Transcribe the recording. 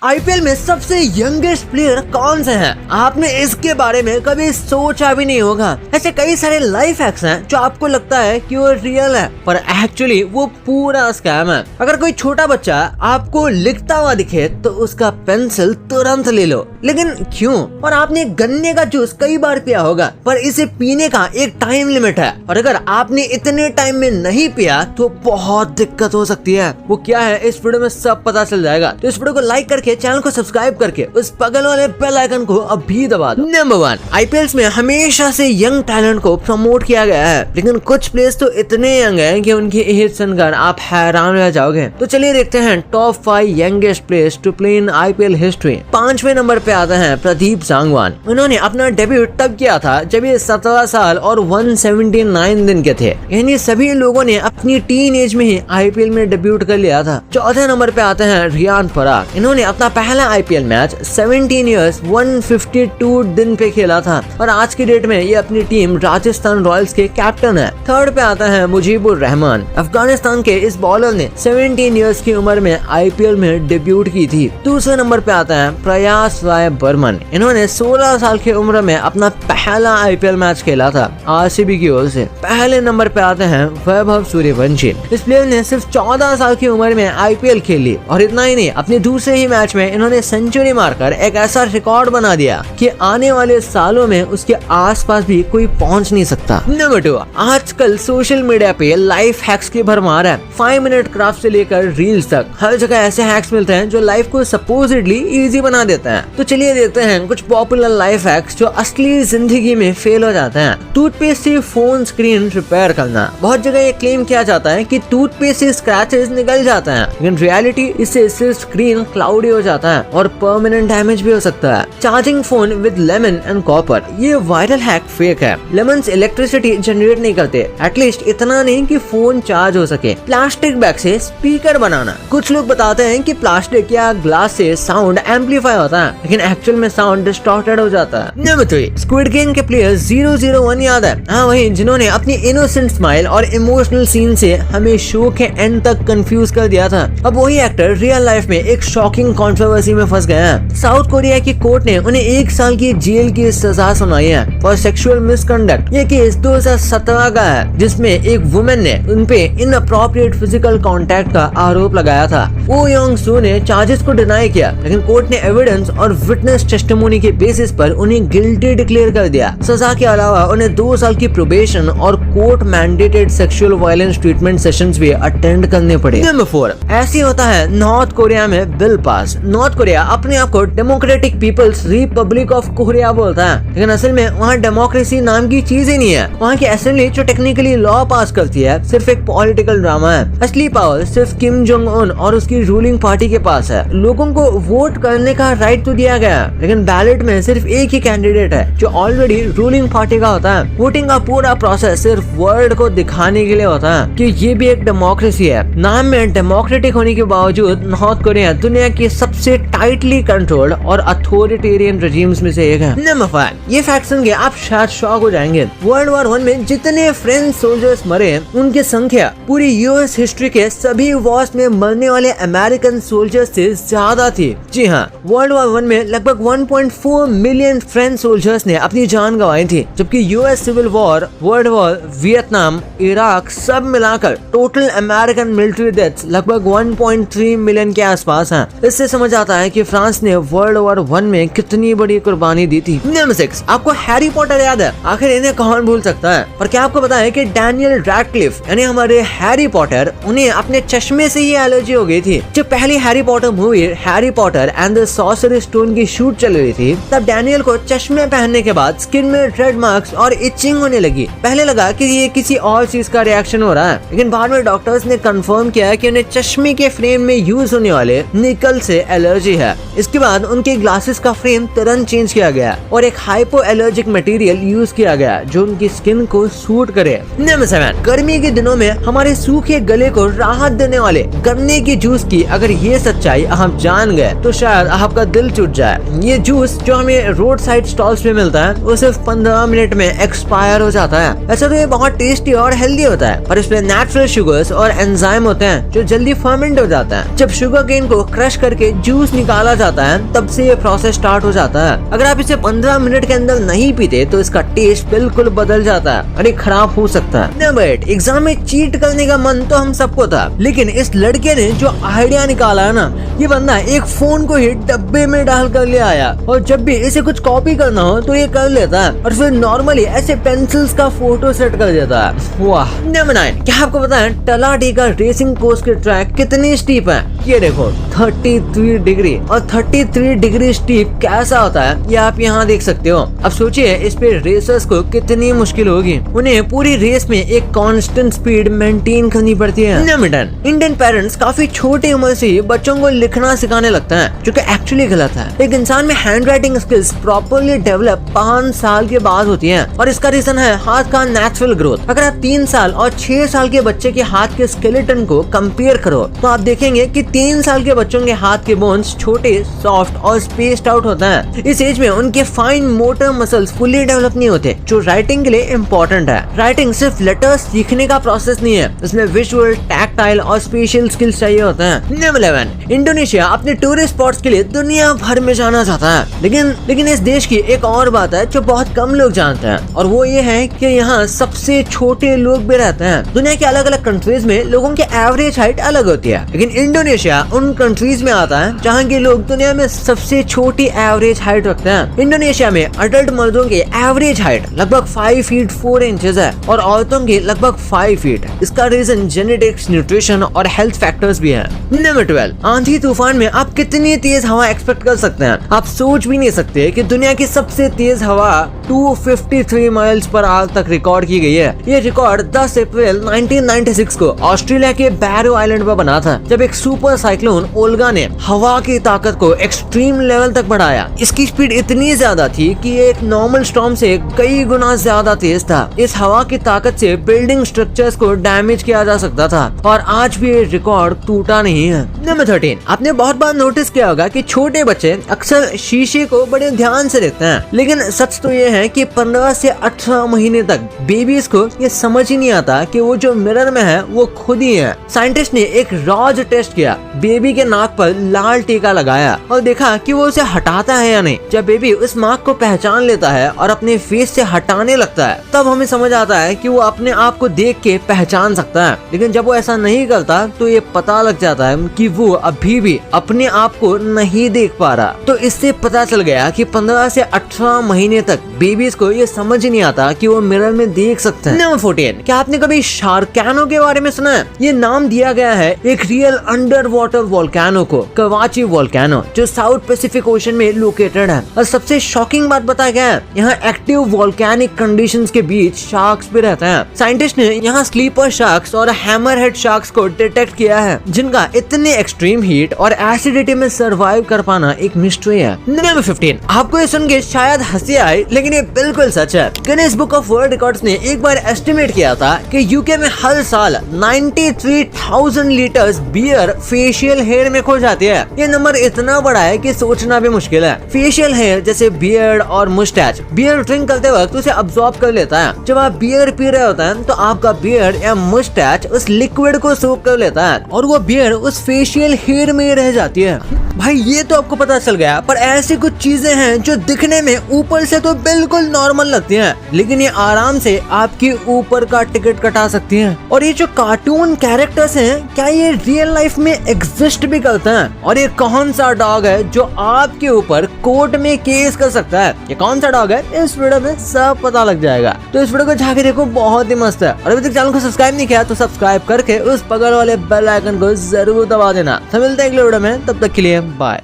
IPL में सबसे youngest player कौन से हैं? आपने इसके बारे में कभी सोचा भी नहीं होगा। ऐसे कई सारे लाइफ हैक्स हैं जो आपको लगता है कि वो रियल है, पर एक्चुअली वो पूरा स्कैम है। अगर कोई छोटा बच्चा आपको लिखता हुआ दिखे तो उसका पेंसिल तुरंत ले लो, लेकिन क्यों? और आपने गन्ने का जूस कई बार पिया होगा, पर इसे पीने का एक टाइम लिमिट है, और अगर आपने इतने टाइम में नहीं पिया तो बहुत दिक्कत हो सकती है। वो क्या है इस वीडियो में सब पता चल जाएगा, तो इस वीडियो को लाइक करके चैनल को सब्सक्राइब करके उस बगल वाले बेल आइकन को अभी दबा दो। नंबर 1, आईपीएल में हमेशा से यंग टैलेंट को प्रमोट किया गया है, लेकिन कुछ प्लेयर्स तो इतने यंग हैं कि उनकी एज सुनकर आप हैरान रह जाओगे। तो चलिए देखते हैं top 5 youngest players to play in IPL history. 5वें नंबर पे आते हैं प्रदीप सांगवान। उन्होंने अपना डेब्यूट तब किया था जब ये 17 साल और 179 दिन के थे, यानी सभी लोगों ने अपनी टीन एज में ही आईपीएल में डेब्यूट कर लिया था। 4थे नंबर पे आते हैं रियान पराग। इन्होंने अपना पहला आईपीएल मैच 17 इयर्स 152 दिन पे खेला था, और आज की डेट में ये अपनी टीम राजस्थान रॉयल्स के कैप्टन है। 3rd पे आता है मुजीबुर रहमान। अफगानिस्तान के इस बॉलर ने 17 इयर्स की उम्र में आईपीएल में डेब्यूट की थी। 2रे नंबर पे आता है प्रयास राय बर्मन। इन्होंने 16 साल की उम्र में अपना पहला आईपीएल मैच खेला था आरसीबी की ओर से। पहले नंबर पे आते हैं वैभव सूर्यवंशी। इस प्लेयर ने सिर्फ 14 साल की उम्र में आईपीएल खेली, और इतना ही नहीं, अपने दूसरे ही मैच में इन्होंने सेंचुरी मारकर एक ऐसा रिकॉर्ड बना दिया कि आने वाले सालों में उसके आसपास भी कोई पहुंच नहीं सकता। नंबर 2, आजकल सोशल मीडिया पे लाइफ हैक्स की भरमार है। 5 मिनट क्राफ्ट से लेकर रील्स तक हर जगह ऐसे हैक्स मिलते हैं जो लाइफ को सपोजिटली इजी बना देते हैं। तो चलिए देखते हैं कुछ पॉपुलर लाइफ हैक्स जो असली जिंदगी में फेल हो जाते हैं। टूथपेस्ट से फोन स्क्रीन रिपेयर करना। बहुत जगह ये क्लेम किया जाता है कि टूथपेस्ट से स्क्रैचेस निकल जाते हैं, लेकिन रियलिटी इससे सिर्फ स्क्रीन क्लाउडी हो जाता है और परमानेंट डैमेज भी हो सकता है। Charging phone with lemon and copper. ये वायरल हैक फेक है। लेमन्स इलेक्ट्रिसिटी जनरेट नहीं करते, एटलीस्ट इतना नहीं कि फोन चार्ज हो सके। प्लास्टिक बैग से स्पीकर बनाना। कुछ लोग बताते हैं कि प्लास्टिक या ग्लास से साउंड एम्पलीफाई होता है, लेकिन एक्चुअल में साउंड डिस्टॉर्टेड हो जाता है। नंबर 3, स्क्विड गेम के प्लेयर 001 याद है? हाँ, वही जिन्होंने अपनी इनोसेंट स्माइल और इमोशनल सीन से हमें शो के एंड तक कंफ्यूज कर दिया था। अब वही एक्टर रियल लाइफ में एक शॉकिंग कंट्रोवर्सी में फंस गया है। साउथ कोरिया की कोर्ट ने उन्हें 1 साल की जेल की सजा सुनाई है फॉर सेक्सुअल मिसकंडक्ट। ये केस 2017 का है, जिसमें एक वुमेन ने उनपे इनअप्रोप्रिएट फिजिकल कांटेक्ट का आरोप लगाया था। ओ योंग सू ने चार्जेस को डिनाई किया, लेकिन कोर्ट ने एविडेंस और विटनेस टेस्टिमोनी के बेसिस पर उन्हें गिल्टी डिक्लेयर कर दिया। सजा के अलावा उन्हें 2 साल की प्रोबेशन और court mandated sexual violence treatment sessions भी अटेंड करने पड़े। नंबर 4, ऐसे होता है नॉर्थ कोरिया में बिल पास। नॉर्थ कोरिया अपने आप को Democratic People's Republic of Korea बोलता है, लेकिन असल में वहाँ डेमोक्रेसी नाम की चीज ही नहीं है। वहाँ की असेंबली जो टेक्निकली लॉ पास करती है सिर्फ एक पॉलिटिकल ड्रामा है। असली पावर सिर्फ किम जोंग उन और उसकी रूलिंग पार्टी के पास है। लोगों को वोट करने का राइट तो दिया गया है, लेकिन बैलेट में सिर्फ एक ही कैंडिडेट है जो ऑलरेडी रूलिंग पार्टी का होता है। वोटिंग का पूरा प्रोसेस सिर्फ वर्ल्ड को दिखाने के लिए होता है कि ये भी एक डेमोक्रेसी है। नाम में डेमोक्रेटिक होने के बावजूद नॉर्थ कोरिया दुनिया की सबसे टाइटली कंट्रोल्ड और अथॉरिटेरियन रेजिम्स में से एक है। नंबर 5, ये फैक्ट सुन के आप शायद शॉक हो जाएंगे। वर्ल्ड वॉर 1 में जितने फ्रेंच सोल्जर्स मरे उनकी संख्या पूरी यूएस हिस्ट्री के सभी वॉर्स में मरने वाले अमेरिकन सोल्जर्स से ज्यादा थी। जी हाँ, वर्ल्ड वॉर 1 में लगभग 1.4 मिलियन फ्रेंच सोल्जर्स ने अपनी जान गंवाई थी, जबकि US civil war, world war, Vietnam, Iraq सब मिलाकर टोटल अमेरिकन मिलिट्री डेथ्स लगभग 1.3 मिलियन के आसपास हैं। इससे समझ आता है कि फ्रांस ने वर्ल्ड वॉर 1 में कितनी बड़ी कुर्बानी दी थी। नंबर 6, आपको हैरी पॉटर याद है? आखिर इन्हें कौन भूल सकता है? और क्या आपको पता है कि डैनियल रैडक्लिफ यानी हमारे हैरी पॉटर, उन्हें अपने चश्मे से ही एलर्जी हो गई थी। जब पहली Harry Potter movie Harry Potter and the sorcery stone की शूट चल रही थी, तब डैनियल को चश्मे पहनने के बाद स्किन में रेड मार्क्स और इचिंग होने लगी। पहले लगा कि ये किसी और चीज का रिएक्शन हो रहा है, लेकिन बाद में डॉक्टर्स ने कंफर्म किया कि उन्हें चश्मे के फ्रेम में यूज होने वाले निकल से एलर्जी है। इसके बाद उनके ग्लासेस का फ्रेम तुरंत चेंज किया गया और एक हाइपो एलर्जिक मटेरियल यूज किया गया जो उनकी स्किन को सूट करे। नंबर 7, गर्मी के दिनों में हमारे सूखे गले को राहत देने वाले गन्ने की जूस की अगर ये सच्चाई आप जान गए तो शायद आपका दिल टूट जाए। ये जूस जो हमें रोड साइड स्टॉल्स पे मिलता है वो सिर्फ 15 मिनट में एक्सपायर हो जाता है। ऐसा तो ये बहुत टेस्टी और हेल्दी होता है, पर इसमें नेचुरल शुगर्स और एंजाइम होते हैं जो जल्दी फर्मेंट हो जाता है। जब शुगर केन को क्रश करके जूस निकाला जाता है तब से ये प्रोसेस स्टार्ट हो जाता है। अगर आप इसे 15 मिनट के अंदर नहीं पीते तो इसका टेस्ट बिल्कुल बदल जाता है और ये खराब हो सकता है। नंबर 8, एग्जाम में चीट करने का मन तो हम सबको था, लेकिन इस लड़के ने जो आइडिया निकाला है ना, ये बंदा एक फोन को ही डब्बे में डाल कर ले आया और जब भी इसे कुछ कॉपी करना हो तो ये कर लेता है और फिर नॉर्मली ऐसे पेंसिल्स का फोटो सेट कर देता है। वाह। नंबर 9, क्या आपको पता है तलाटी का रेसिंग कोर्स के ट्रैक कितनी स्टीप है? ये देखो 33 डिग्री, और 33 डिग्री स्टीप कैसा होता है ये आप यहाँ देख सकते हो। अब सोचिए इस पे रेसर्स को कितनी मुश्किल होगी, उन्हें पूरी रेस में एक कांस्टेंट स्पीड मेंटेन करनी पड़ती है। नंबर 10, इंडियन पेरेंट्स काफी छोटी उम्र से बच्चों को लिखना सिखाने लगता है, जो कि एक्चुअली गलत है। एक इंसान में hand writing skills properly develop 5 साल के बाद होती है और इसका रीजन है हाथ का नेचुरल ग्रोथ। अगर आप 3 साल और 6 साल के बच्चे के हाथ के स्केलेटन को कंपेयर करो तो आप देखेंगे कि 3 साल के बच्चों के हाथ के बोन्स छोटे, सॉफ्ट और स्पेस्ड आउट होता है। इस एज में उनके fine motor muscles fully develop नहीं होते, जो राइटिंग के लिए इम्पोर्टेंट है। राइटिंग सिर्फ लेटर्स सीखने का प्रोसेस नहीं है, इसमें विजुअल, टैक्टाइल और स्पेशल स्किल्स चाहिए होते हैं। नंबर 11, इंडोनेशिया अपने टूरिस्ट स्पॉट्स के लिए दुनिया भर में जाना जाता है, लेकिन इस देश की एक और बात है जो बहुत कम लोग जानते हैं, और वो ये है कि यहाँ सबसे छोटे लोग भी रहते हैं। दुनिया के अलग अलग कंट्रीज में लोगों की एवरेज हाइट अलग होती है, लेकिन इंडोनेशिया उन कंट्रीज में आता है जहाँ के लोग दुनिया में सबसे छोटी एवरेज हाइट रखते हैं। इंडोनेशिया में अडल्ट मर्दों की एवरेज हाइट लगभग 5 फीट 4 इंचेस है और औरतों की लगभग 5 फीट। इसका रीजन जेनेटिक्स, न्यूट्रिशन और हेल्थ फैक्टर्स भी है। नंबर 12, आंधी तूफान में आप कितनी तेज हवा एक्सपेक्ट कर सकते हैं? आप सोच भी नहीं सकते कि दुनिया की सबसे तेज हवा 253 माइल्स पर आवर तक रिकॉर्ड की गई है। ये रिकॉर्ड 10 अप्रैल 1996 को ऑस्ट्रेलिया के बैरो आइलैंड पर बना था, जब एक सुपर साइक्लोन ओल्गा ने हवा की ताकत को एक्सट्रीम लेवल तक बढ़ाया। इसकी स्पीड इतनी ज्यादा थी कि ये एक नॉर्मल स्टॉर्म से कई गुना ज्यादा तेज था। इस हवा की ताकत से बिल्डिंग स्ट्रक्चर्स को डैमेज किया जा सकता था और आज भी ये रिकॉर्ड टूटा नहीं है। नंबर 13, आपने बहुत बार नोटिस किया होगा कि छोटे बच्चे अक्सर शीशे को बड़े ध्यान से देखते हैं, लेकिन सच तो ये है कि 15 से 18 महीने तक बेबीज को ये समझ ही नहीं आता कि वो जो मिरर में है वो खुद ही है। साइंटिस्ट ने एक रॉज टेस्ट किया, बेबी के नाक पर लाल टीका लगाया और देखा कि वो उसे हटाता है या नहीं। जब बेबी उस मार्क को पहचान लेता है और अपने फेस से हटाने लगता है, तब हमें समझ आता है कि वो अपने आप को देख के पहचान सकता है। लेकिन जब वो ऐसा नहीं करता तो ये पता लग जाता है कि वो अभी भी अपने आप को नहीं देख पा रहा। तो इससे पता चल गया कि 15 से 18 महीने तक बेबीज को ये समझ नहीं आता कि वो मिरर में देख सकते हैं। नंबर 14, क्या आपने कभी शारकानो के बारे में सुना है? ये नाम दिया गया है एक रियल अंडर वाटर वोल्केनो को, कवाची वोल्केनो, जो साउथ पैसिफिक ओशन में लोकेटेड है। और सबसे शॉकिंग बात बताया गया है, यहाँ एक्टिव वोल्केनिक कंडीशंस के बीच शार्क्स भी रहते हैं। साइंटिस्ट ने यहाँ स्लीपर शार्क्स और हैमरहेड शार्क्स को डिटेक्ट किया है, जिनका इतने एक्सट्रीम हीट और एसिडिटी में सरवाइव कर पाना एक मिस्ट्री है। नंबर 15, आपको ये सुन के शायद हंसी आए, लेकिन ये बिल्कुल सच है। Guinness book of world records ने एक बार एस्टिमेट किया था कि यूके में हर साल 93,000 लीटर्स बियर फेशियल हेयर में खो जाती है। ये नंबर इतना बड़ा है कि सोचना भी मुश्किल है। फेशियल हेयर जैसे बियर्ड और मुस्टैच, बियर ड्रिंक करते वक्त उसे अब्सॉर्ब कर लेता है। जब आप बियर पी रहे होते हैं तो आपका बियर्ड या मुस्टैच उस लिक्विड को सोख कर लेता है और वो बियर उस फेशियल हेयर में रह जाती है। भाई ये तो आपको पता चल गया, पर ऐसी कुछ चीजें हैं जो दिखने में ऊपर से तो बिल्कुल नॉर्मल लगती हैं, लेकिन ये आराम से आपके ऊपर का टिकट कटा सकती हैं। और ये जो कार्टून कैरेक्टर्स हैं, क्या ये रियल लाइफ में एग्जिस्ट भी करते हैं? और ये कौन सा डॉग है जो आपके ऊपर कोर्ट में केस कर सकता है? ये कौन सा डॉग है, इस वीडियो में सब पता लग जाएगा। तो इस वीडियो को जाके देखो, बहुत ही मस्त है। और अभी तक चैनल को सब्सक्राइब नहीं किया तो सब्सक्राइब करके उस बगल वाले बेल आइकन को जरूर दबा देना। तो मिलते हैं अगले वीडियो में, तब तक के लिए बाय।